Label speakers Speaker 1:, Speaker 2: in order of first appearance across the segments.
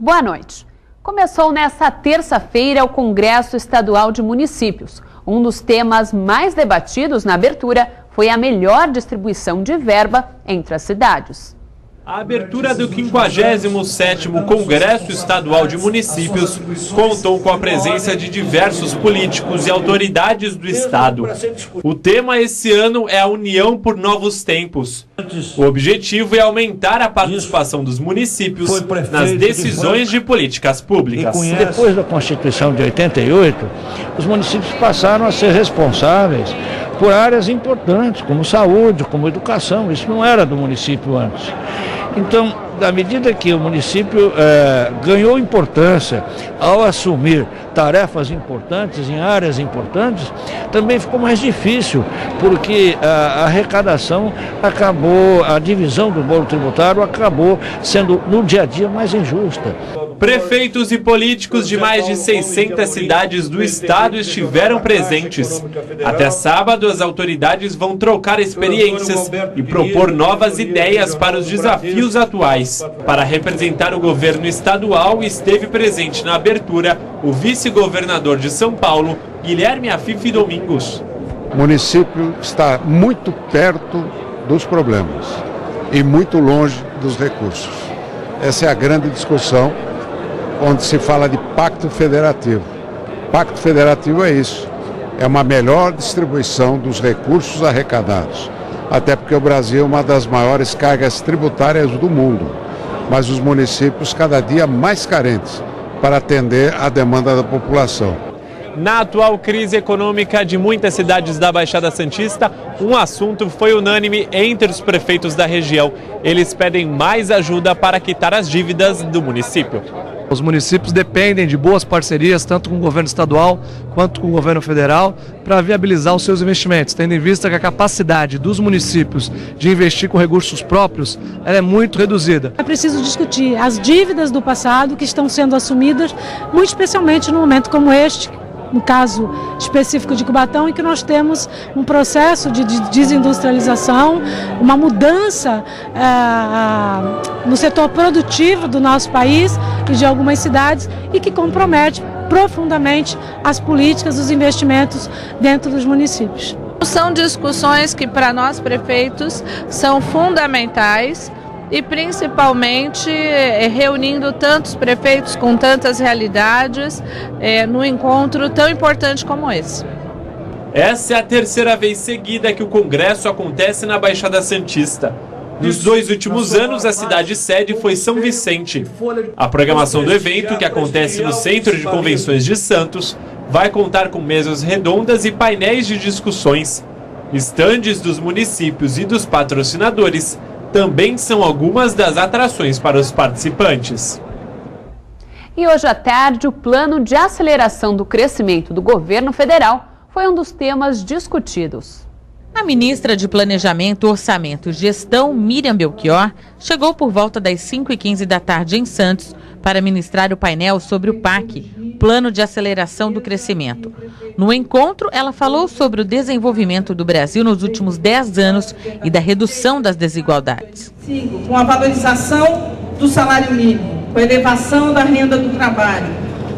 Speaker 1: Boa noite. Começou nesta terça-feira o Congresso Estadual de Municípios. Um dos temas mais debatidos na abertura foi a melhor distribuição de verba entre as cidades.
Speaker 2: A abertura do 57º Congresso Estadual de Municípios contou com a presença de diversos políticos e autoridades do Estado. O tema esse ano é a União por Novos Tempos. O objetivo é aumentar a participação dos municípios nas decisões de políticas públicas.
Speaker 3: Depois da Constituição de 88, os municípios passaram a ser responsáveis por áreas importantes, como saúde, como educação. Isso não era do município antes. Então, à medida que o município ganhou importância ao assumir tarefas importantes em áreas importantes, também ficou mais difícil, porque a arrecadação acabou, a divisão do bolo tributário acabou sendo no dia a dia mais injusta.
Speaker 2: Prefeitos e políticos de mais de 600 cidades do estado estiveram presentes. Até sábado, as autoridades vão trocar experiências e propor novas ideias para os desafios atuais. Para representar o governo estadual, esteve presente na abertura o vice-governador de São Paulo, Guilherme Afife Domingos.
Speaker 4: O município está muito perto dos problemas e muito longe dos recursos. Essa é a grande discussão, onde se fala de pacto federativo. Pacto federativo é isso, é uma melhor distribuição dos recursos arrecadados, até porque o Brasil é uma das maiores cargas tributárias do mundo, mas os municípios cada dia mais carentes para atender à demanda da população.
Speaker 2: Na atual crise econômica de muitas cidades da Baixada Santista, um assunto foi unânime entre os prefeitos da região. Eles pedem mais ajuda para quitar as dívidas do município.
Speaker 5: Os municípios dependem de boas parcerias, tanto com o governo estadual quanto com o governo federal, para viabilizar os seus investimentos, tendo em vista que a capacidade dos municípios de investir com recursos próprios ela é muito reduzida.
Speaker 6: É preciso discutir as dívidas do passado que estão sendo assumidas, muito especialmente num momento como este, no caso específico de Cubatão, em que nós temos um processo de desindustrialização, uma mudança no setor produtivo do nosso país e de algumas cidades e que compromete profundamente as políticas, os investimentos dentro dos municípios.
Speaker 7: São discussões que para nós prefeitos são fundamentais e principalmente reunindo tantos prefeitos com tantas realidades num encontro tão importante como esse.
Speaker 2: Essa é a terceira vez seguida que o Congresso acontece na Baixada Santista. Nos 2 últimos anos, a cidade sede foi São Vicente. A programação do evento, que acontece no Centro de Convenções de Santos, vai contar com mesas redondas e painéis de discussões. Estandes dos municípios e dos patrocinadores também são algumas das atrações para os participantes.
Speaker 1: E hoje à tarde, o plano de aceleração do crescimento do governo federal foi um dos temas discutidos.
Speaker 8: A ministra de Planejamento, Orçamento e Gestão, Miriam Belchior, chegou por volta das 5h15 da tarde em Santos para ministrar o painel sobre o PAC, Plano de Aceleração do Crescimento. No encontro, ela falou sobre o desenvolvimento do Brasil nos últimos 10 anos e da redução das desigualdades.
Speaker 9: Com a valorização do salário mínimo, com a elevação da renda do trabalho,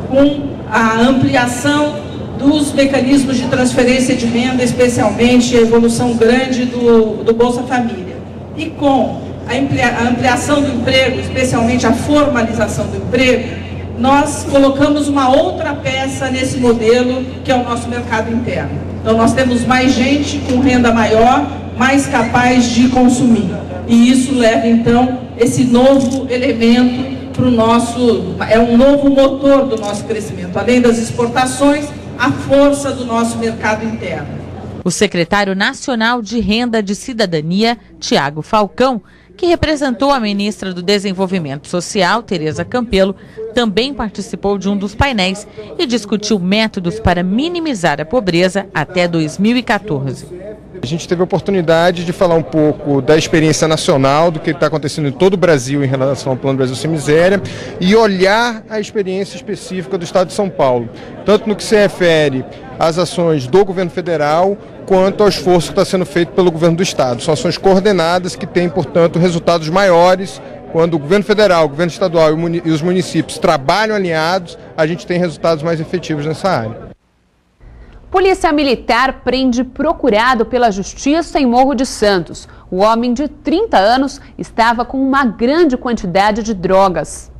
Speaker 9: com a ampliação dos mecanismos de transferência de renda, especialmente a evolução grande do Bolsa Família. E com a ampliação do emprego, especialmente a formalização do emprego, nós colocamos uma outra peça nesse modelo, que é o nosso mercado interno. Então nós temos mais gente com renda maior, mais capaz de consumir. E isso leva então esse novo elemento para o nosso, é um novo motor do nosso crescimento, além das exportações, a força do nosso mercado interno.
Speaker 8: O secretário nacional de Renda de Cidadania, Tiago Falcão, que representou a ministra do Desenvolvimento Social, Tereza Campelo, também participou de um dos painéis e discutiu métodos para minimizar a pobreza até 2014.
Speaker 10: A gente teve a oportunidade de falar um pouco da experiência nacional, do que está acontecendo em todo o Brasil em relação ao Plano Brasil Sem Miséria e olhar a experiência específica do Estado de São Paulo, tanto no que se refere às ações do governo federal, quanto ao esforço que está sendo feito pelo governo do Estado. São ações coordenadas que têm, portanto, resultados maiores quando o governo federal, o governo estadual e os municípios trabalham alinhados, a gente tem resultados mais efetivos nessa área.
Speaker 1: Polícia Militar prende procurado pela Justiça em Morro de Santos. O homem de 30 anos estava com uma grande quantidade de drogas.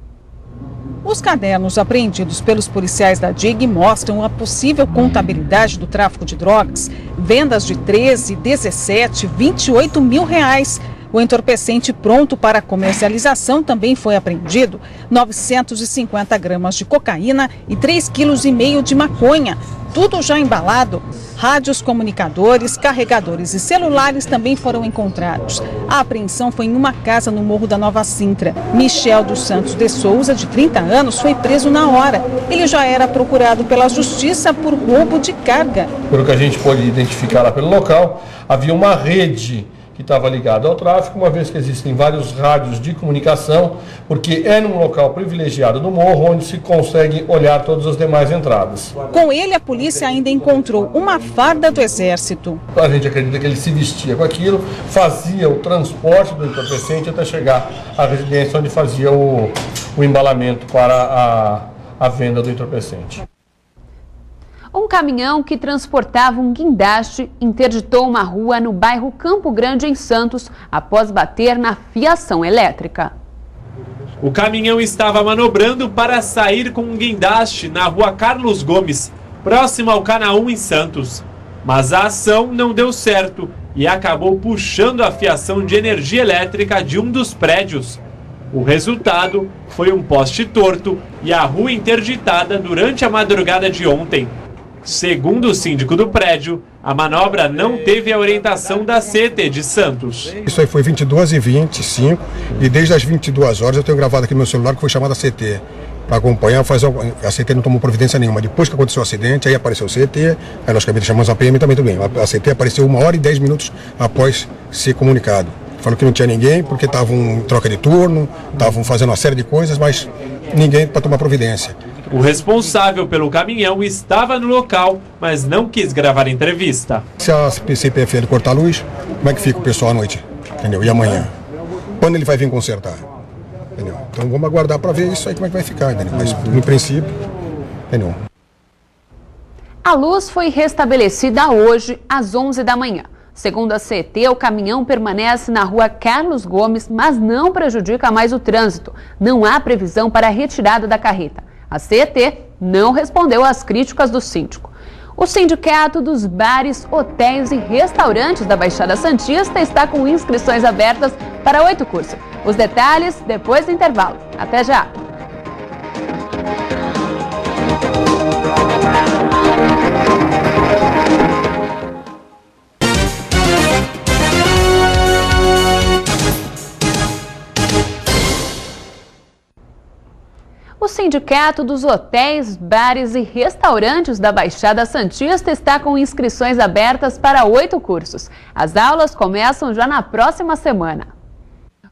Speaker 11: Os cadernos apreendidos pelos policiais da DIG mostram a possível contabilidade do tráfico de drogas. Vendas de 13, 17, 28 mil reais. O entorpecente pronto para comercialização também foi apreendido. 950 gramas de cocaína e 3,5 kg de maconha. Tudo já embalado. Rádios, comunicadores, carregadores e celulares também foram encontrados. A apreensão foi em uma casa no Morro da Nova Sintra. Michel dos Santos de Souza, de 30 anos, foi preso na hora. Ele já era procurado pela Justiça por roubo de carga.
Speaker 12: Pelo que a gente pôde identificar lá pelo local, havia uma rede que estava ligado ao tráfico, uma vez que existem vários rádios de comunicação, porque é num local privilegiado do morro onde se consegue olhar todas as demais entradas.
Speaker 11: Com ele, a polícia ainda encontrou uma farda do Exército.
Speaker 12: A gente acredita que ele se vestia com aquilo, fazia o transporte do entorpecente até chegar à residência onde fazia o embalamento para a venda do entorpecente.
Speaker 1: Um caminhão que transportava um guindaste interditou uma rua no bairro Campo Grande, em Santos, após bater na fiação elétrica.
Speaker 2: O caminhão estava manobrando para sair com um guindaste na rua Carlos Gomes, próximo ao Canaú, em Santos. Mas a ação não deu certo e acabou puxando a fiação de energia elétrica de um dos prédios. O resultado foi um poste torto e a rua interditada durante a madrugada de ontem. Segundo o síndico do prédio, a manobra não teve a orientação da CET de Santos.
Speaker 13: Isso aí foi 22h25 e desde as 22 horas eu tenho gravado aqui no meu celular que foi chamada CT para acompanhar, a CT não tomou providência nenhuma. Depois que aconteceu o acidente, aí apareceu o CT, aí nós chamamos a PM também, tudo bem. A CT apareceu 1 hora e 10 minutos após ser comunicado. Falou que não tinha ninguém porque estavam em troca de turno, estavam fazendo uma série de coisas, mas ninguém para tomar providência.
Speaker 2: O responsável pelo caminhão estava no local, mas não quis gravar a entrevista.
Speaker 13: Se a CPFL cortar a luz, como é que fica o pessoal à noite? Entendeu? E amanhã? Quando ele vai vir consertar? Entendeu? Então vamos aguardar para ver isso aí, como é que vai ficar, entendeu? Mas no princípio, entendeu?
Speaker 1: A luz foi restabelecida hoje às 11 da manhã. Segundo a CET, o caminhão permanece na rua Carlos Gomes, mas não prejudica mais o trânsito. Não há previsão para a retirada da carreta. A CET não respondeu às críticas do síndico. O Sindicato dos Bares, Hotéis e Restaurantes da Baixada Santista está com inscrições abertas para 8 cursos. Os detalhes depois do intervalo. Até já! O Sindicato dos Hotéis, Bares e Restaurantes da Baixada Santista está com inscrições abertas para 8 cursos. As aulas começam já na próxima semana.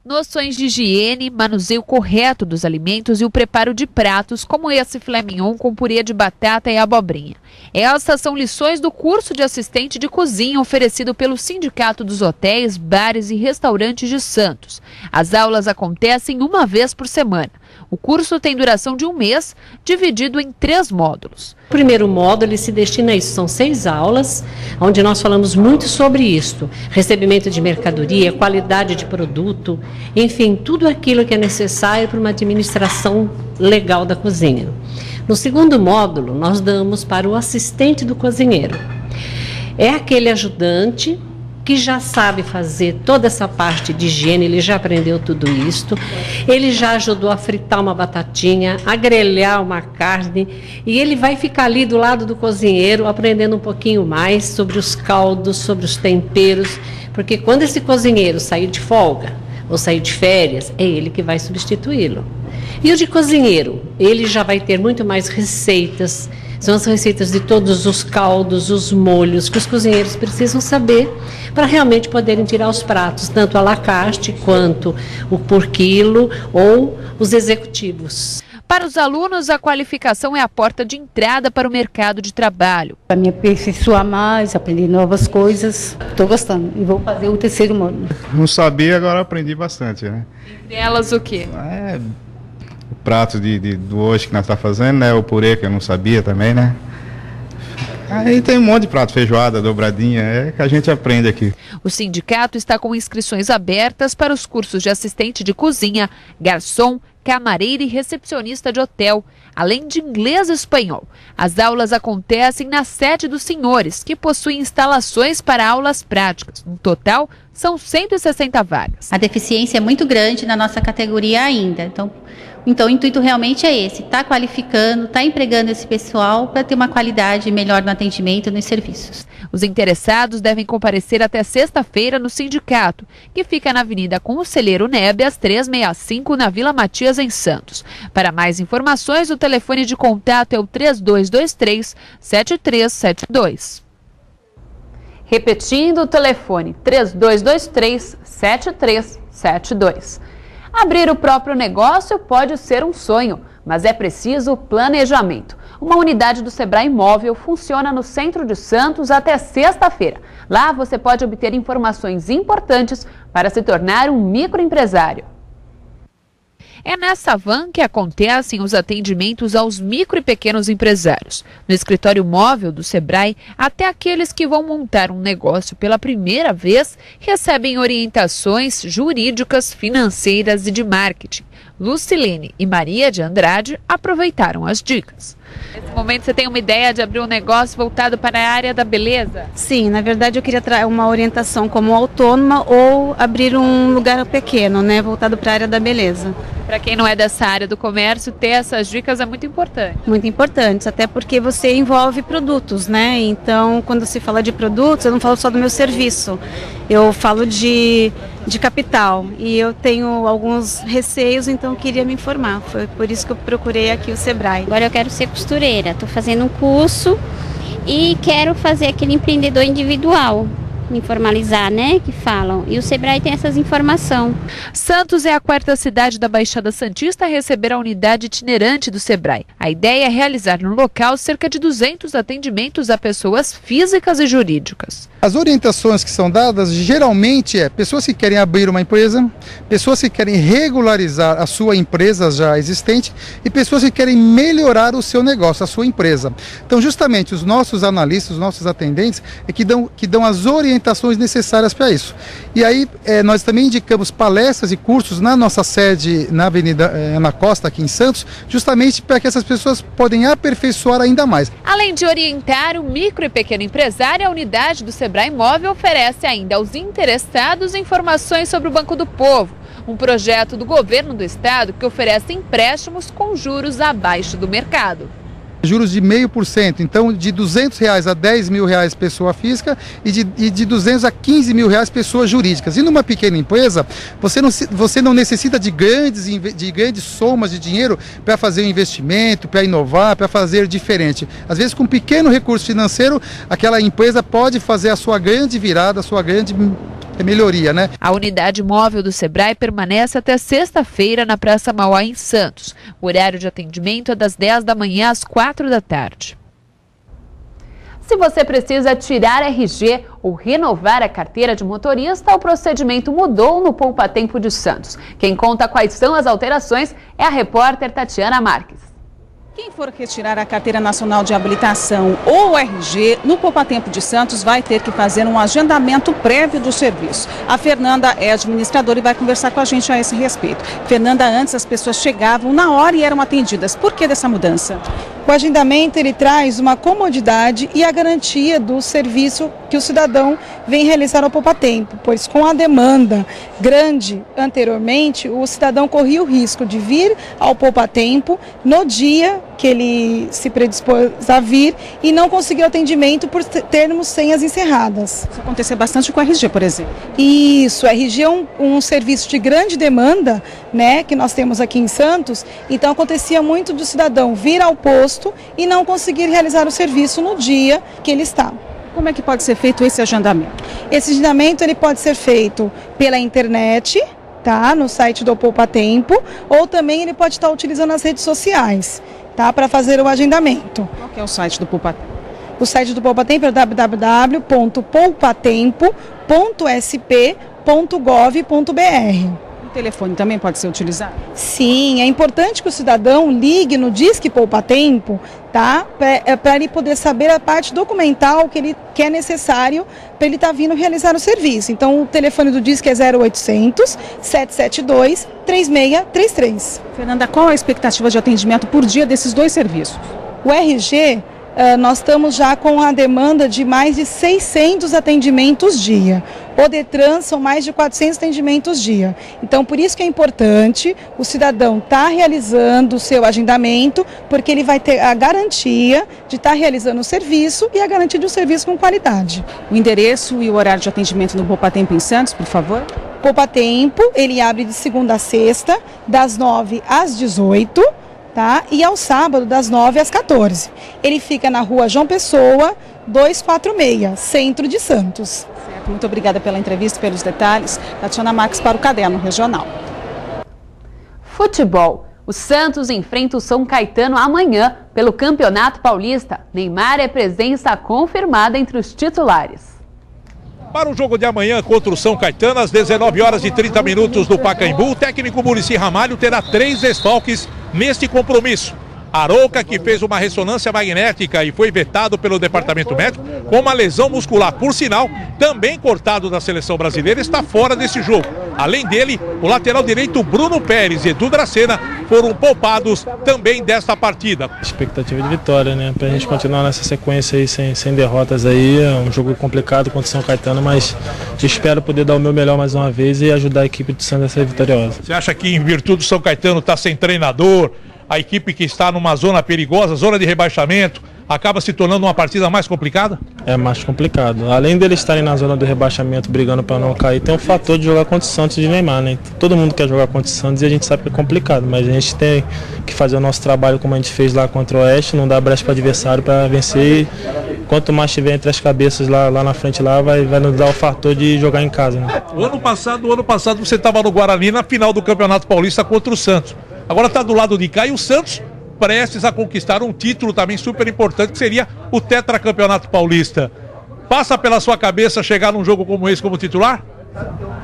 Speaker 1: Noções de higiene, manuseio correto dos alimentos e o preparo de pratos, como esse filé mignon com purê de batata e abobrinha. Essas são lições do curso de assistente de cozinha oferecido pelo Sindicato dos Hotéis, Bares e Restaurantes de Santos. As aulas acontecem uma vez por semana. O curso tem duração de 1 mês, dividido em 3 módulos.
Speaker 14: O primeiro módulo ele se destina a isso, são 6 aulas, onde nós falamos muito sobre isto, recebimento de mercadoria, qualidade de produto, enfim, tudo aquilo que é necessário para uma administração legal da cozinha. No segundo módulo, nós damos para o assistente do cozinheiro. É aquele ajudante que já sabe fazer toda essa parte de higiene, ele já aprendeu tudo isso, ele já ajudou a fritar uma batatinha, a grelhar uma carne, e ele vai ficar ali do lado do cozinheiro aprendendo um pouquinho mais sobre os caldos, sobre os temperos, porque quando esse cozinheiro sair de folga ou sair de férias, é ele que vai substituí-lo. E o de cozinheiro, ele já vai ter muito mais receitas, são as receitas de todos os caldos, os molhos que os cozinheiros precisam saber para realmente poderem tirar os pratos, tanto à la carte quanto o por quilo ou os executivos.
Speaker 1: Para os alunos, a qualificação é a porta de entrada para o mercado de trabalho.
Speaker 15: Para me aperfeiçoar mais, aprender novas coisas, estou gostando e vou fazer o 3º ano.
Speaker 16: Não sabia, agora aprendi bastante, né?
Speaker 1: Entre elas o quê?
Speaker 16: O prato do hoje que nós estamos fazendo, né? O purê que eu não sabia também, né? Aí tem um monte de prato, feijoada, dobradinha, é que a gente aprende aqui.
Speaker 1: O sindicato está com inscrições abertas para os cursos de assistente de cozinha, garçom, camareira e recepcionista de hotel, além de inglês e espanhol. As aulas acontecem na sede dos senhores, que possui instalações para aulas práticas. No total, são 160 vagas.
Speaker 17: A deficiência é muito grande na nossa categoria ainda. Então o intuito realmente é esse, está qualificando, está empregando esse pessoal para ter uma qualidade melhor no atendimento e nos serviços.
Speaker 1: Os interessados devem comparecer até sexta-feira no sindicato, que fica na Avenida Conselheiro Nébias, 365, na Vila Matias, em Santos. Para mais informações, o telefone de contato é o 3223-7372. Repetindo o telefone, 3223-7372. Abrir o próprio negócio pode ser um sonho, mas é preciso planejamento. Uma unidade do Sebrae Móvel funciona no centro de Santos até sexta-feira. Lá você pode obter informações importantes para se tornar um microempresário. É nessa van que acontecem os atendimentos aos micro e pequenos empresários. No escritório móvel do Sebrae, até aqueles que vão montar um negócio pela primeira vez recebem orientações jurídicas, financeiras e de marketing. Lucilene e Maria de Andrade aproveitaram as dicas. Nesse momento você tem uma ideia de abrir um negócio voltado para a área da beleza?
Speaker 18: Sim, na verdade eu queria uma orientação como autônoma ou abrir um lugar pequeno, né, voltado para a área da beleza.
Speaker 1: Para quem não é dessa área do comércio, ter essas dicas é muito importante.
Speaker 18: Muito importante, até porque você envolve produtos, né? Então, quando se fala de produtos, eu não falo só do meu serviço, eu falo de capital. E eu tenho alguns receios, então queria me informar. Foi por isso que eu procurei aqui o Sebrae.
Speaker 19: Agora eu quero ser costureira, estou fazendo um curso e quero fazer aquele empreendedor individual. Me formalizar, né, que falam. E o Sebrae tem essas informações.
Speaker 1: Santos é a 4ª cidade da Baixada Santista a receber a unidade itinerante do Sebrae. A ideia é realizar no local cerca de 200 atendimentos a pessoas físicas e jurídicas.
Speaker 20: As orientações que são dadas geralmente é pessoas que querem abrir uma empresa, pessoas que querem regularizar a sua empresa já existente e pessoas que querem melhorar o seu negócio, a sua empresa. Então justamente os nossos analistas, os nossos atendentes é que dão as orientações necessárias para isso. E aí nós também indicamos palestras e cursos na nossa sede na Avenida Ana Costa, aqui em Santos, justamente para que essas pessoas podem aperfeiçoar ainda mais.
Speaker 1: Além de orientar o micro e pequeno empresário, a unidade do Sebrae Móvel oferece ainda aos interessados informações sobre o Banco do Povo, um projeto do governo do estado que oferece empréstimos com juros abaixo do mercado.
Speaker 20: Juros de 0,5%, então de R$200 a R$10.000 pessoa física e de R$200 a R$15.000 pessoas jurídicas. E numa pequena empresa, você não necessita de grandes somas de dinheiro para fazer um investimento, para inovar, para fazer diferente. Às vezes com um pequeno recurso financeiro, aquela empresa pode fazer a sua grande virada, a sua grande melhoria, né?
Speaker 1: A unidade móvel do Sebrae permanece até sexta-feira na Praça Mauá, em Santos. O horário de atendimento é das 10 da manhã às 4 da tarde. Se você precisa tirar RG ou renovar a carteira de motorista, o procedimento mudou no Poupa Tempo de Santos. Quem conta quais são as alterações é a repórter Tatiana Marques.
Speaker 11: Quem for retirar a Carteira Nacional de Habilitação ou o RG, no Poupa Tempo de Santos vai ter que fazer um agendamento prévio do serviço. A Fernanda é administradora e vai conversar com a gente a esse respeito. Fernanda, antes as pessoas chegavam na hora e eram atendidas. Por que dessa mudança?
Speaker 21: O agendamento ele traz uma comodidade e a garantia do serviço que o cidadão vem realizar ao poupa-tempo, pois com a demanda grande anteriormente, o cidadão corria o risco de vir ao poupa-tempo no dia que ele se predispôs a vir e não conseguir atendimento por termos senhas encerradas.
Speaker 11: Isso acontecia bastante com o RG, por exemplo.
Speaker 21: Isso, o RG é um serviço de grande demanda, né, que nós temos aqui em Santos, então acontecia muito do cidadão vir ao posto e não conseguir realizar o serviço no dia que ele está.
Speaker 11: Como é que pode ser feito esse agendamento?
Speaker 21: Esse agendamento ele pode ser feito pela internet, tá, no site do Poupa-Tempo, ou também ele pode estar utilizando as redes sociais, tá, para fazer o agendamento.
Speaker 11: Qual que é o site do Poupa-Tempo?
Speaker 21: O site do Poupa-Tempo é www.poupatempo.sp.gov.br.
Speaker 11: O telefone também pode ser utilizado?
Speaker 21: Sim, é importante que o cidadão ligue no Disque Poupa-Tempo, tá? Para ele poder saber a parte documental que é necessário para ele estar vindo realizar o serviço. Então o telefone do Disque é 0800 772 3633.
Speaker 11: Fernanda, qual a expectativa de atendimento por dia desses dois serviços?
Speaker 21: O RG, nós estamos já com a demanda de mais de 600 atendimentos dia. O Detran são mais de 400 atendimentos dia. Então, por isso que é importante o cidadão estar realizando o seu agendamento, porque ele vai ter a garantia de estar realizando o serviço e a garantia de um serviço com qualidade.
Speaker 11: O endereço e o horário de atendimento no Poupa-Tempo em Santos, por favor?
Speaker 21: Poupa-Tempo, ele abre de segunda a sexta, das 9 às 18, tá? E ao sábado, das 9 às 14. Ele fica na rua João Pessoa, 246, centro de Santos.
Speaker 11: Certo, muito obrigada pela entrevista e pelos detalhes. Tatiana Marques para o Caderno Regional.
Speaker 1: Futebol. O Santos enfrenta o São Caetano amanhã pelo Campeonato Paulista. Neymar é presença confirmada entre os titulares.
Speaker 22: Para o jogo de amanhã contra o São Caetano, às 19h30 no Pacaembu, o técnico Muricy Ramalho terá 3 desfalques neste compromisso. Arouca, que fez uma ressonância magnética e foi vetado pelo departamento médico com uma lesão muscular. Por sinal, também cortado da seleção brasileira, está fora desse jogo. Além dele, o lateral direito Bruno Pérez e Edu Dracena foram poupados também desta partida.
Speaker 23: Expectativa de vitória, né? Pra gente continuar nessa sequência aí sem derrotas aí. É um jogo complicado contra o São Caetano, mas espero poder dar o meu melhor mais uma vez e ajudar a equipe de Santos a ser vitoriosa.
Speaker 22: Você acha que em virtude do São Caetano estar sem treinador, a equipe que está numa zona perigosa, zona de rebaixamento, acaba se tornando uma partida mais complicada?
Speaker 23: É mais complicado. Além deles estarem na zona do rebaixamento brigando para não cair, tem o fator de jogar contra o Santos de Neymar, né? Todo mundo quer jogar contra o Santos e a gente sabe que é complicado, mas a gente tem que fazer o nosso trabalho como a gente fez lá contra o Oeste, não dar brecha para o adversário para vencer. E quanto mais tiver entre as cabeças lá na frente, vai nos dar o fator de jogar em casa, né?
Speaker 22: O ano passado você estava no Guarani na final do Campeonato Paulista contra o Santos. Agora está do lado de cá e o Santos prestes a conquistar um título também super importante, que seria o Tetracampeonato Paulista. Passa pela sua cabeça chegar num jogo como esse como titular?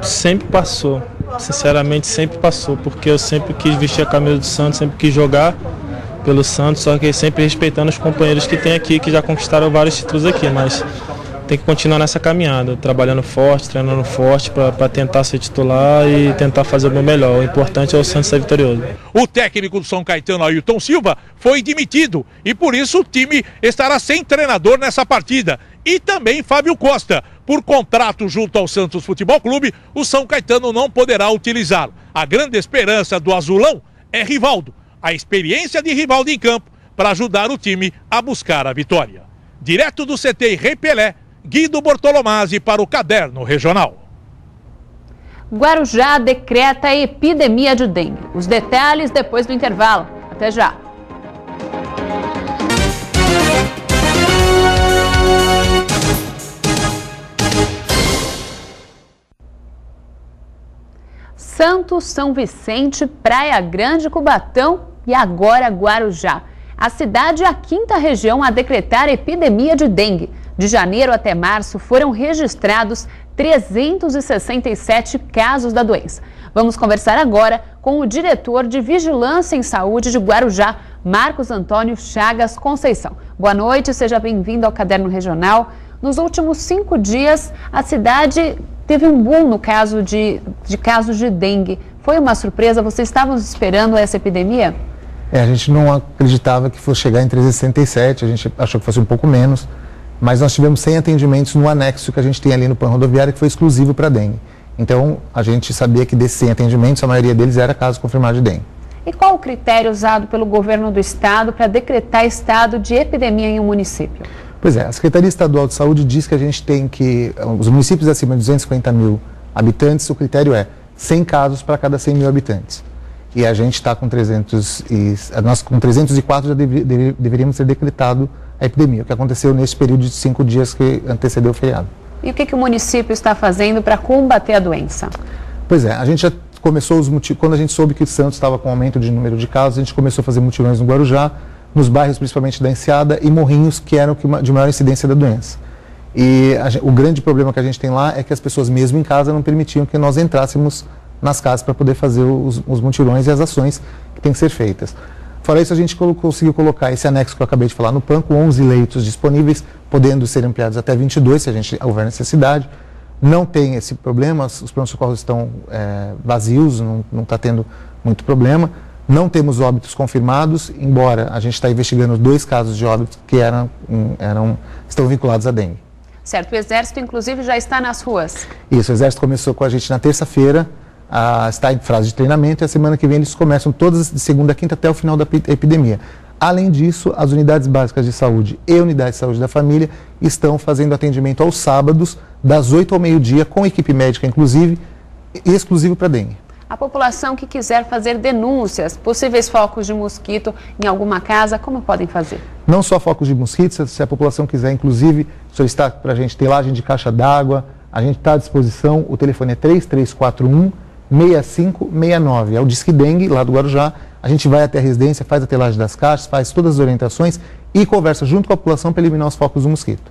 Speaker 23: Sempre passou, sinceramente sempre passou, porque eu sempre quis vestir a camisa do Santos, sempre quis jogar pelo Santos, só que sempre respeitando os companheiros que tem aqui, que já conquistaram vários títulos aqui, mas tem que continuar nessa caminhada, trabalhando forte, treinando forte para tentar ser titular e tentar fazer o meu melhor. O importante é o Santos ser vitorioso.
Speaker 22: O técnico do São Caetano, Ailton Silva, foi demitido e por isso o time estará sem treinador nessa partida. E também Fábio Costa, por contrato junto ao Santos Futebol Clube, o São Caetano não poderá utilizá-lo. A grande esperança do azulão é Rivaldo, a experiência de Rivaldo em campo para ajudar o time a buscar a vitória. Direto do CT Rei Pelé, Guido Bortolomazzi para o Caderno Regional.
Speaker 1: Guarujá decreta epidemia de dengue. Os detalhes depois do intervalo. Até já. Santos, São Vicente, Praia Grande, Cubatão e agora Guarujá. A cidade é a 5ª região a decretar epidemia de dengue. De janeiro até março foram registrados 367 casos da doença. Vamos conversar agora com o diretor de Vigilância em Saúde de Guarujá, Marcos Antônio Chagas Conceição. Boa noite, seja bem-vindo ao Caderno Regional. Nos últimos 5 dias, a cidade teve um boom no caso de casos de dengue. Foi uma surpresa? Vocês estavam esperando essa epidemia?
Speaker 24: A gente não acreditava que fosse chegar em 367, a gente achou que fosse um pouco menos.
Speaker 3: mas nós tivemos 100 atendimentos no anexo que a gente tem ali no plano rodoviário, que foi exclusivo para dengue. Então, a gente sabia que desses 100 atendimentos, a maioria deles era caso confirmado de dengue.
Speaker 1: E qual o critério usado pelo governo do estado para decretar estado de epidemia em um município?
Speaker 3: Pois é, a Secretaria Estadual de Saúde diz que a gente tem que, os municípios acima de 250 mil habitantes, o critério é 100 casos para cada 100 mil habitantes. E a gente está com 304 já deveríamos ter decretado a epidemia, o que aconteceu nesse período de 5 dias que antecedeu o feriado.
Speaker 1: E o que o município está fazendo para combater a doença?
Speaker 3: Pois é, a gente já começou quando a gente soube que o Santos estava com aumento de número de casos, a gente começou a fazer mutirões no Guarujá, nos bairros principalmente da Enseada e Morrinhos, que eram de maior incidência da doença. E o grande problema que a gente tem lá é que as pessoas mesmo em casa não permitiam que nós entrássemos nas casas para poder fazer os mutirões e as ações que têm que ser feitas. Fora isso, a gente conseguiu colocar esse anexo que eu acabei de falar no PAN, com 11 leitos disponíveis, podendo ser ampliados até 22, se a gente houver necessidade. Não tem esse problema, os pronto-socorros estão vazios, não está tendo muito problema. Não temos óbitos confirmados, embora a gente está investigando 2 casos de óbitos que estão vinculados à dengue.
Speaker 1: Certo, o Exército, inclusive, já está nas ruas.
Speaker 3: Isso, o Exército começou com a gente na terça-feira, está em fase de treinamento, e a semana que vem eles começam todas de segunda a quinta até o final da epidemia. Além disso, as unidades básicas de saúde e unidades de saúde da família estão fazendo atendimento aos sábados, das 8 ao meio-dia, com equipe médica, inclusive, exclusivo para dengue.
Speaker 1: A população que quiser fazer denúncias, possíveis focos de mosquito em alguma casa, como podem fazer?
Speaker 3: Não só focos de mosquitos, se a população quiser, inclusive, solicitar para a gente telagem de caixa d'água, a gente está à disposição, o telefone é 3341-6569, é o Disque Dengue, lá do Guarujá. A gente vai até a residência, faz a telagem das caixas, faz todas as orientações e conversa junto com a população para eliminar os focos do mosquito.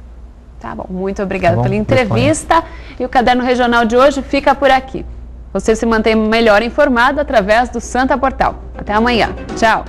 Speaker 1: Tá bom, muito obrigada pela entrevista. E o Caderno Regional de hoje fica por aqui. Você se mantém melhor informado através do Santa Portal. Até amanhã. Tchau.